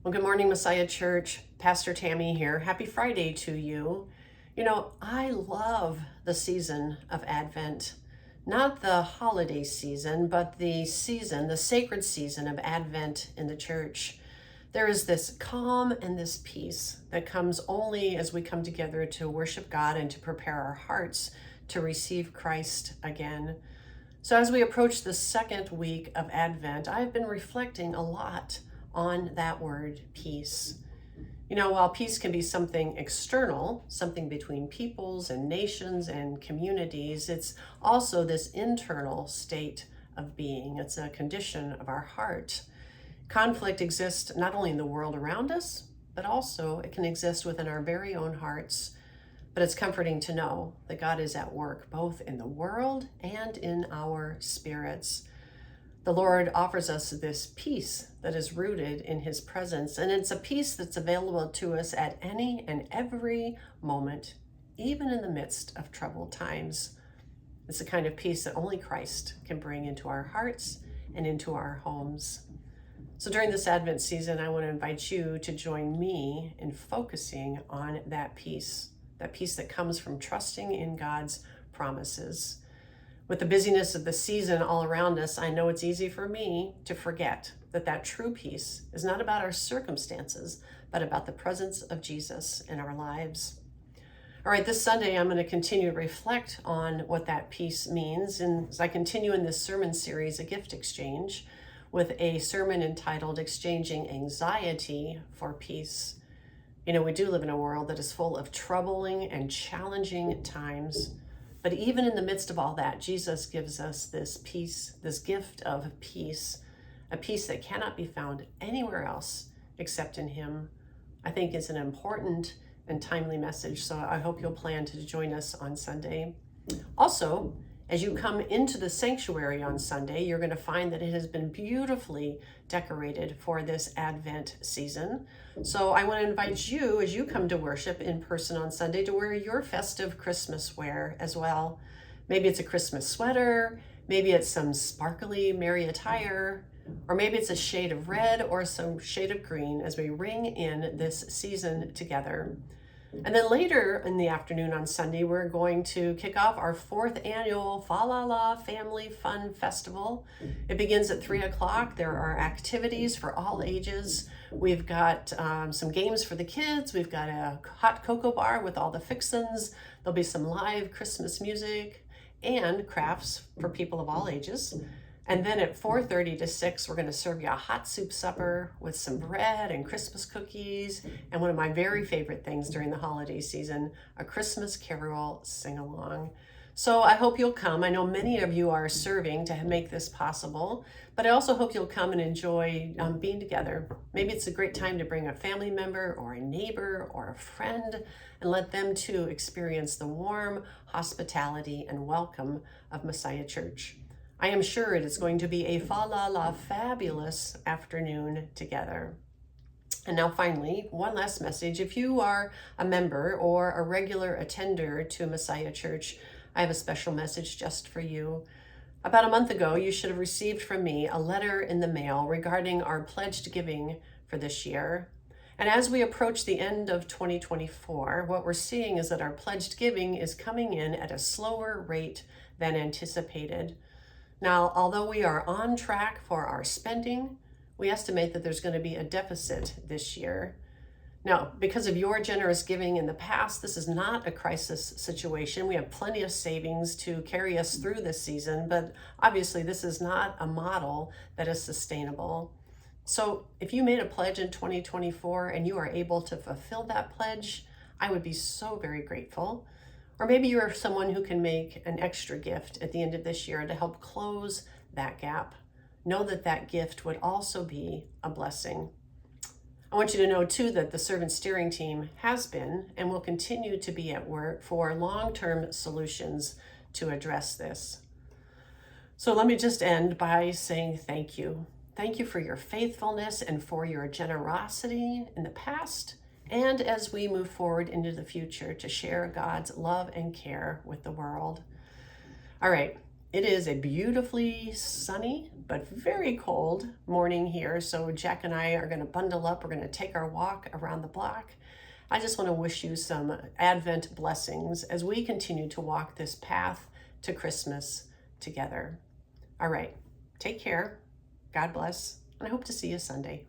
Well, good morning, Messiah Church. Pastor Tami here. Happy Friday to you. I love the season of Advent. Not the holiday season, but the sacred season of Advent in the church. There is this calm and this peace that comes only as we come together to worship God and to prepare our hearts to receive Christ again. So, as we approach the second week of Advent, I've been reflecting a lot on that word peace. While peace can be something external, something between peoples and nations and communities, it's also this internal state of being. It's a condition of our heart. Conflict exists not only in the world around us, but also it can exist within our very own hearts. But it's comforting to know that God is at work both in the world and in our spirits. The Lord offers us this peace that is rooted in His presence, and it's a peace that's available to us at any and every moment, even in the midst of troubled times. It's the kind of peace that only Christ can bring into our hearts and into our homes. So during this Advent season, I want to invite you to join me in focusing on that peace that comes from trusting in God's promises. With the busyness of the season all around us, I know it's easy for me to forget that true peace is not about our circumstances, but about the presence of Jesus in our lives. All right, this Sunday, I'm going to continue to reflect on what that peace means. And as I continue in this sermon series, A Gift Exchange, with a sermon entitled Exchanging Anxiety for Peace. We do live in a world that is full of troubling and challenging times. But even in the midst of all that, Jesus gives us this peace, this gift of peace, a peace that cannot be found anywhere else except in Him. I think it's an important and timely message, so I hope you'll plan to join us on Sunday. Also, as you come into the sanctuary on Sunday, you're going to find that it has been beautifully decorated for this Advent season. So I want to invite you, as you come to worship in person on Sunday, to wear your festive Christmas wear as well. Maybe it's a Christmas sweater, maybe it's some sparkly merry attire, or maybe it's a shade of red or some shade of green as we ring in this season together. And then later in the afternoon on Sunday, we're going to kick off our 4th annual Fa La La Family Fun Festival. It begins at 3 o'clock. There are activities for all ages. We've got some games for the kids. We've got a hot cocoa bar with all the fixins. There'll be some live Christmas music and crafts for people of all ages. And then at 4:30 to 6, we're going to serve you a hot soup supper with some bread and Christmas cookies. And one of my very favorite things during the holiday season, a Christmas carol sing-along. So I hope you'll come. I know many of you are serving to make this possible, but I also hope you'll come and enjoy being together. Maybe it's a great time to bring a family member or a neighbor or a friend and let them too experience the warm hospitality and welcome of Messiah Church. I am sure it is going to be a fa la la fabulous afternoon together. And now finally, one last message. If you are a member or a regular attender to Messiah Church, I have a special message just for you. About a month ago, you should have received from me a letter in the mail regarding our pledged giving for this year. And as we approach the end of 2024, what we're seeing is that our pledged giving is coming in at a slower rate than anticipated. Now, although we are on track for our spending, we estimate that there's going to be a deficit this year. Now, because of your generous giving in the past, this is not a crisis situation. We have plenty of savings to carry us through this season, but obviously this is not a model that is sustainable. So if you made a pledge in 2024 and you are able to fulfill that pledge, I would be so very grateful. Or maybe you're someone who can make an extra gift at the end of this year to help close that gap. Know that that gift would also be a blessing. I want you to know too that the Servant Steering Team has been and will continue to be at work for long-term solutions to address this. So let me just end by saying thank you. Thank you for your faithfulness and for your generosity in the past and as we move forward into the future to share God's love and care with the world. All right, It is a beautifully sunny but very cold morning here. So Jack and I are going to bundle up. We're going to take our walk around the block. I just want to wish you some Advent blessings as we continue to walk this path to Christmas together. All right, take care. God bless, and I hope to see you Sunday.